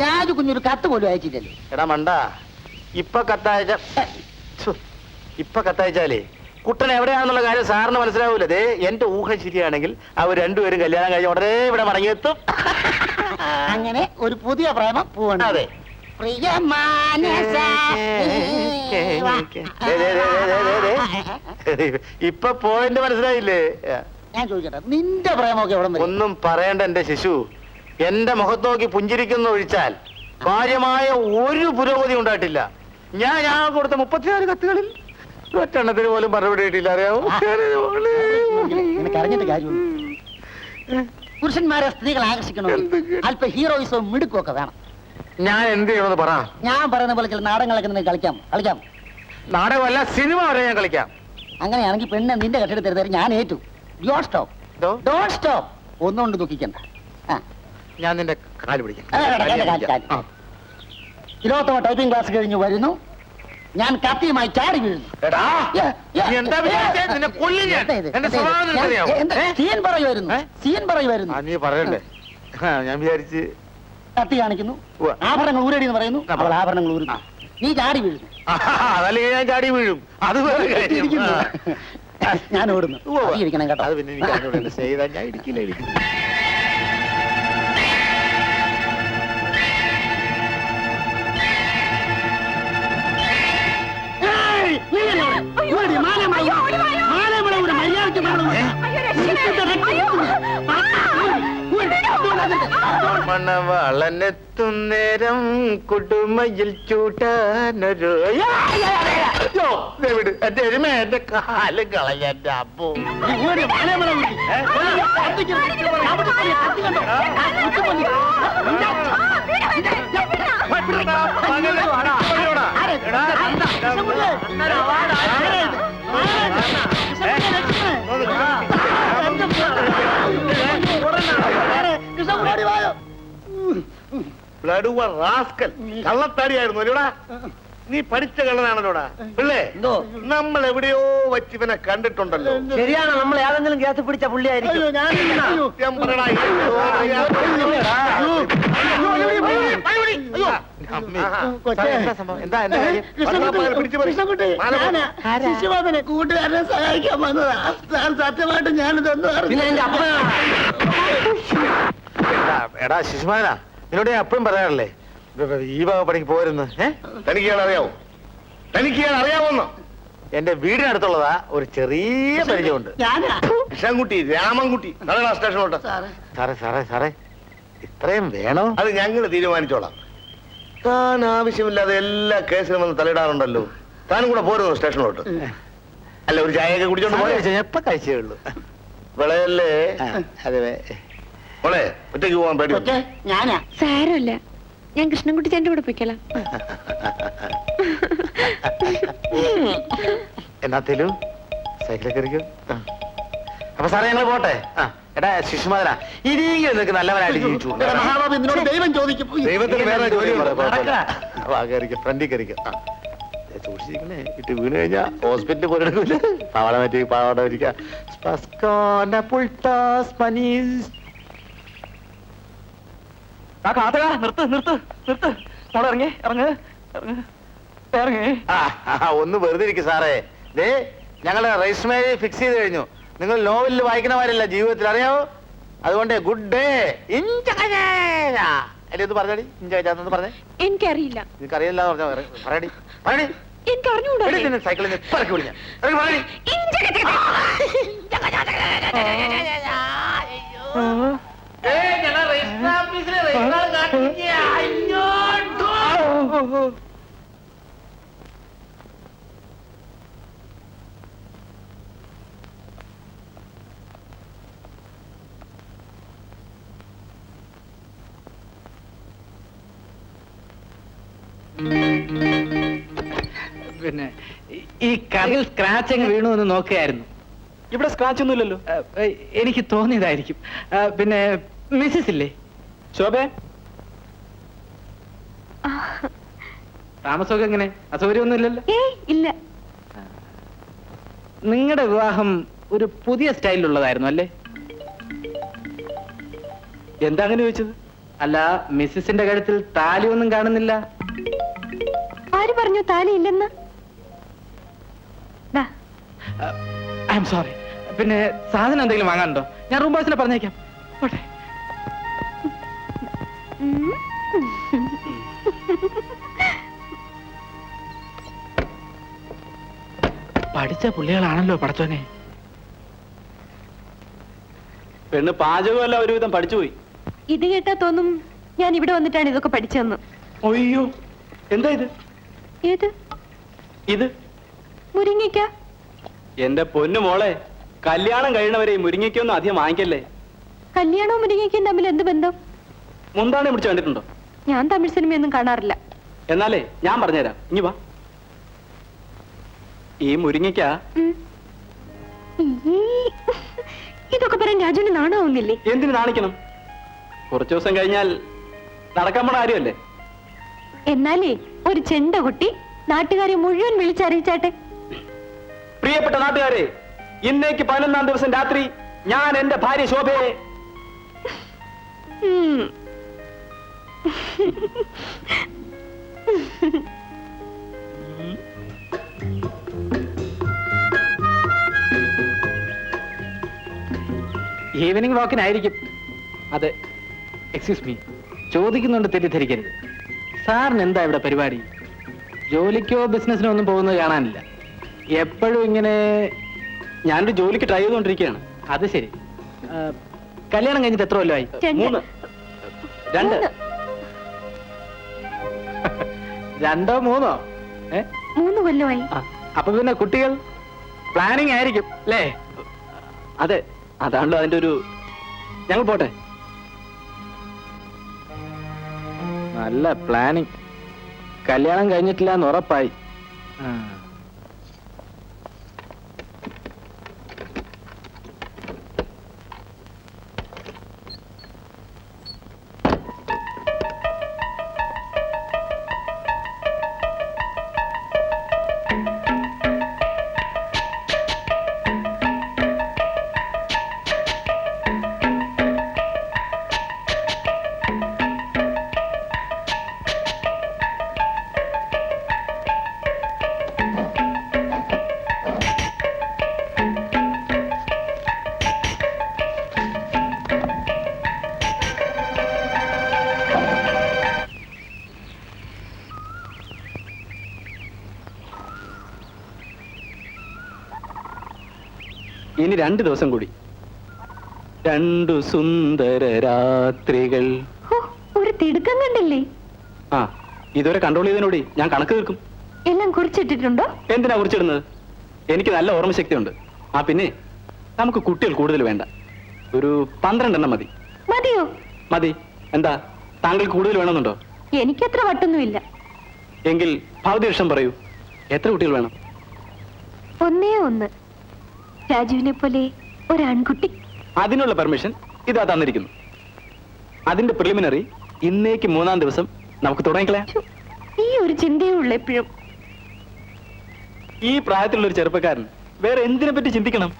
രാജു കുഞ്ഞൊരു കത്ത് പോലും അയച്ചില്ലല്ലോ. എടാ മണ്ട, ഇപ്പൊ കത്തയച്ചാലേ കുട്ടൻ എവിടെയാണെന്നുള്ള കാര്യം സാറിന് മനസ്സിലാവൂല. ദേ എന്റെ ഊഹം ശരിയാണെങ്കിൽ അവർ രണ്ടുപേരും കല്യാണം കഴിഞ്ഞ ഉടനെ ഇവിടെ മടങ്ങിയെത്തും. അങ്ങനെ ഒരു പുതിയ പ്രേമം പോവണം. അതെ. ഇപ്പൊ പോയിന്റ് മനസ്സിലായില്ലേ? ഞാൻ ചോദിക്കട്ടെ, നിന്റെ പ്രേമൊക്കെ എവിടെ? ഒന്നും പറയണ്ട എന്റെ ശിശു. എന്റെ മുഖത്ത് നോക്കി പുഞ്ചിരിക്കുന്ന ഒഴിച്ചാൽ കാര്യമായ ഒരു പുരോഗതി ഉണ്ടായിട്ടില്ല. ഞാൻ കൊടുത്ത 34 കത്തുകളിൽ ഒറ്റെണ്ണത്തിന് പോലും മറുപടി കിട്ടിയില്ല. അറിയാമോ? അറിഞ്ഞിട്ട് കാര്യമുള്ളൂ. പുരുഷന്മാരെ സ്ത്രീകൾ ആകർഷിക്കണമെങ്കിൽ അല്പ ഹീറോയിസവും മിടുക്കും വേണം. ഞാൻ എന്ത് ചെയ്യണമെന്ന് പറ. ഞാൻ പറയുന്ന പോലെ ചില നാടകങ്ങളൊക്കെ നിനക്ക് കളിക്കാം. നാടകമല്ല, സിനിമ വരെ ഞാൻ കളിക്കാം. അങ്ങനെയാണെങ്കിൽ പെണ്ണ് നിന്റെ കെട്ടിടത്തെടുത്ത് ഞാൻ ഏറ്റു. Don't stop. ഒന്നുകൊണ്ട് ദുഃഖിക്കണ്ട. ഞാൻ നിന്റെ കാല് പിടിക്കാം. 20 ടൈപ്പിംഗ് ക്ലാസ് കഴിഞ്ഞ് വരുന്നു. ഞാൻ കത്തിയുമായി ചാടി വീഴുന്നു. സീൻ പറയുമായിരുന്നു. നീ പറയണ്ടേ? ഞാൻ വിചാരിച്ച് കത്തി കാണിക്കുന്നു, ആഭരണങ്ങൾ ഊരടി എന്ന് പറയുന്നു. അവൾ ആഭരണങ്ങൾ ഊരുന്നു, നീ ചാടി വീഴുന്നു. അതല്ലേ ഞാൻ ചാടി വീഴും. അത് ഞാൻ ഓടുന്നു. ഇരിക്കണം കേട്ടോ. അത് പിന്നെ എനിക്ക് ചെയ്താൽ ഞാൻ ഇടിക്കില്ല. മണവാളനെത്തുന്നേരം കുടുമയിൽ ചൂട്ടാനൊരു എന്റെ എരുമ എന്റെ കാല് കളയന്റെ അപ്പോ. കള്ളത്താടിയായിരുന്നു അല്ലോടാ. നീ പഠിച്ച കള്ളനാണല്ലോടാ പിള്ളേ. നമ്മൾ എവിടെയോ വച്ച് ഇവനെ കണ്ടിട്ടുണ്ടല്ലോ. ശരിയാണ്, നമ്മൾ ഏതെങ്കിലും ഗ്യാസ് പിടിച്ച പുള്ളിയായിരിക്കും. കൂട്ടുകാരനെ സഹായിക്കാൻ വന്നതാ. സത്യമായിട്ട് ഞാനിതൊന്നും അറിയില്ല. എടാ ശിശുമാനാ, നിന്നോട് ഞാൻ എപ്പോഴും പറയാറില്ലേ ഈ വക പണിക്ക് പോരുന്നു. തനിക്ക് ഇയാൾ അറിയാമോന്ന്? എന്റെ വീടിനടുത്തുള്ളതാ. ഒരു ചെറിയ പരിചയമുണ്ട്. കൃഷ്ണൻകുട്ടി, രാമൻകുട്ടി. സ്റ്റേഷനോട്ട്. സാറേ ഇത്രയും വേണോ? അത് ഞങ്ങൾ തീരുമാനിച്ചോളാം. താൻ ആവശ്യമില്ലാതെ എല്ലാ കേസിലും വന്ന് തലയിടാറുണ്ടല്ലോ. താനും കൂടെ പോരുന്നു സ്റ്റേഷനിലോട്ട്. അല്ല, ഒരു ചായയൊക്കെ കുടിച്ചോണ്ട് എപ്പ കഴിച്ചേ ഉള്ളൂ. വിളയല്ലേ? അതെ. മോളെ, ഒറ്റയ്ക്ക് പോവാൻ പേടി? ഞാനാ. സാരമില്ല, ഞാൻ കൃഷ്ണൻകുട്ടി ചേട്ടൻ്റെ കൂടെ പോയിക്കലാം. എന്നാത്തേലു സൈക്കിളൊക്കെ ഇരിക്കും. അപ്പൊ സാറേ ഞങ്ങൾ പോട്ടെ. എടാ ശിശുമാതന, ഇനിയെങ്കിലും നിനക്ക് നല്ലവനായിട്ട് ജീവിച്ചു. ദൈവം ചോദിക്കും. ദൈവത്തിന് വേറെ ജോലി ഫ്രണ്ടിൽ കയറിക്കും. സൂക്ഷിച്ചിരിക്കണേ, ഇട്ട് വീണ് കഴിഞ്ഞാ ഹോസ്പിറ്റലിൽ പോലെടുക്കൂല. പാവാട പറ്റി പാവാട വരിക. ഒന്ന് വെറുതെ ഇരിക്കും സാറേ. ദേ ഞങ്ങളുടെ രജിസ്റ്റർ മാരേജ് ഫിക്സ് ചെയ്ത് കഴിഞ്ഞു. നിങ്ങൾ നോവലിൽ വായിക്കുന്നവരല്ല ജീവിതത്തിൽ, അറിയാവോ? അതുകൊണ്ട് ഗുഡ് ഡേ. അല്ലെ ഒന്ന് പറഞ്ഞാടി. ഇഞ്ചാന്ന് പറഞ്ഞേ. എനിക്കറിയില്ല. നിനക്കറിയില്ല പറയടി. എനിക്ക് അറിഞ്ഞൂടാ. സൈക്കിളിൽ ഇറക്കി വിളിഞ്ഞ പിന്നെ ഈ കറിൽ സ്ക്രാച്ച് അങ്ങ് വീണു എന്ന് നോക്കുകയായിരുന്നു. ഇവിടെ സ്ക്രാച്ച് ഒന്നുമില്ലല്ലോ. എനിക്ക് തോന്നിയതായിരിക്കും. പിന്നെ മിസ്സിസ് ഇല്ലേ? ശോഭേ, താമസമൊക്കെ എങ്ങനെ? അസൗകര്യമൊന്നും ഇല്ലല്ലോ? ഇല്ല. നിങ്ങളുടെ വിവാഹം ഒരു പുതിയ സ്റ്റൈലിലുള്ളതായിരുന്നു അല്ലേ? എന്താ അങ്ങനെ ചോദിച്ചത്? അല്ല മിസ്സിന്റെ കഴുത്തിൽ താലി ഒന്നും കാണുന്നില്ല. ആര് പറഞ്ഞു താലി ഇല്ലെന്ന്? ദാ, ഐ എം സോറി. പിന്നെ സാധനം എന്തെങ്കിലും വാങ്ങാനുണ്ടോ? ഞാൻ റൂം ബോയ്സിനെ പറഞ്ഞേക്കാം. പോട്ടെ. ഉം. പഠിച്ച പുള്ളികളാണല്ലോ പടച്ചോനെ. പെണ്ണ് പാചകമല്ല ഒരുവിധം പഠിച്ചുപോയി. ഇത് കേട്ടാ തോന്നും ഞാൻ ഇവിടെ വന്നിട്ടാണ് ഇതൊക്കെ പഠിച്ചതെന്ന്. അയ്യോ, എന്താ ഇത്? ഏത്? ഇത് മുരിങ്ങയ്ക്ക. എന്റെ പൊന്നു മോളെ, കല്യാണം കഴിയണവരെ ഈ മുരിങ്ങയ്ക്കൊന്നും അധികം വാങ്ങിക്കല്ലേ. കല്യാണവും മുരിങ്ങയ്ക്കയും തമ്മിൽ എന്ത് ബന്ധം? മുന്താണി പിടിച്ച് കണ്ടിട്ടുണ്ടോ? ഞാൻ തമിഴ് സിനിമയൊന്നും കാണാറില്ല. എന്നാലേ ഞാൻ പറഞ്ഞുതരാം, ഇനി വാ. ഈ മുരിങ്ങയ്ക്ക ഉം. ഈ, ഇതൊക്കെ പറയാൻ രാജുവിന് നാണാവുന്നില്ലേ? എന്തിനു നാണിക്കണം? കുറച്ചു ദിവസം കഴിഞ്ഞാൽ നടക്കാൻ പോണ കാര്യമല്ലേ. എന്നാലേ ഒരു ചെണ്ട കുട്ടി നാട്ടുകാരെ മുഴുവൻ വിളിച്ചറിയിച്ചാട്ടെ. പ്രിയപ്പെട്ട നാട്ടുകാരെ, ഇന്നേക്ക് 11-ാം ദിവസം രാത്രി ഞാൻ എന്റെ ഭാര്യ ശോഭയെ ഉം. ഈവനിങ് വാക്കിനായിരിക്കും. അതെ, എക്സ്ക്യൂസ് മീ, ചോദിക്കുന്നുണ്ട്, തെറ്റിദ്ധരിക്കരുത്. സാറിന് എന്താ ഇവിടെ പരിപാടി? ജോലിക്കോ ബിസിനസ്സിനോ ഒന്നും പോകുന്നത് കാണാനില്ല. എപ്പോഴും ഇങ്ങനെ. ഞാനൊരു ജോലിക്ക് ട്രൈ ചെയ്തുകൊണ്ടിരിക്കുകയാണ്. അത് ശരി. കല്യാണം കഴിഞ്ഞിട്ട് എത്ര കൊല്ലമായി? രണ്ട്. 3 2 മൂന്ന്. 2 3 3 കൊല്ലമായി. അപ്പൊ പിന്നെ കുട്ടികൾ പ്ലാനിങ് ആയിരിക്കും അല്ലേ? അതെ, അതാണല്ലോ അതിന്റെ ഒരു. ഞങ്ങൾ പോട്ടെ. നല്ല പ്ലാനിങ്. കല്യാണം കഴിഞ്ഞിട്ടില്ല എന്ന് ഉറപ്പായി. ഇനി 2 ദിവസം കൂടി. 2 സുന്ദര രാത്രികൾ. ഹോ, ഒരു തിടുക്കം കണ്ടില്ലേ? ആ, ഇതുവരെ കൺട്രോൾ ചെയ്തതിനോടി ഞാൻ കണക്ക് തീർക്കും. എല്ലാം കുറിച്ചിട്ടിട്ടുണ്ടോ? എന്തിനാ കുറിച്ചിടുന്നത്? എനിക്ക് നല്ല ഓർമ്മശക്തിയുണ്ട്. ആ പിന്നെ നമുക്ക് കുട്ടികൾ കൂടുതൽ വേണ്ട. ഒരു 12 എണ്ണം മതി. മതിയോ? മതി. എന്താ, താങ്കൾക്ക് കൂടുതൽ വേണമെന്നുണ്ടോ? എനിക്കത്ര വട്ടൊന്നുമില്ല. എങ്കിൽ ഭൗതികം പറയൂ, എത്ര കുട്ടികൾ വേണം? 1 രാജുവിനെ പോലെ ഒരു ആൺകുട്ടി. അതിനുള്ള പെർമിഷൻ ഇതാ തന്നിരിക്കുന്നു. അതിന്റെ പ്രിലിമിനറി ഇന്നേക്ക് 3-ാം ദിവസം നമുക്ക് തുടങ്ങിക്കളയാം. ഛു, ഈ ഒരു ചിന്തയേ ഉള്ളൂ എപ്പോഴും. ഈ പ്രായത്തിലുള്ള ഒരു ചെറുപ്പക്കാരൻ വേറെ എന്തിനെ പറ്റി ചിന്തിക്കണം?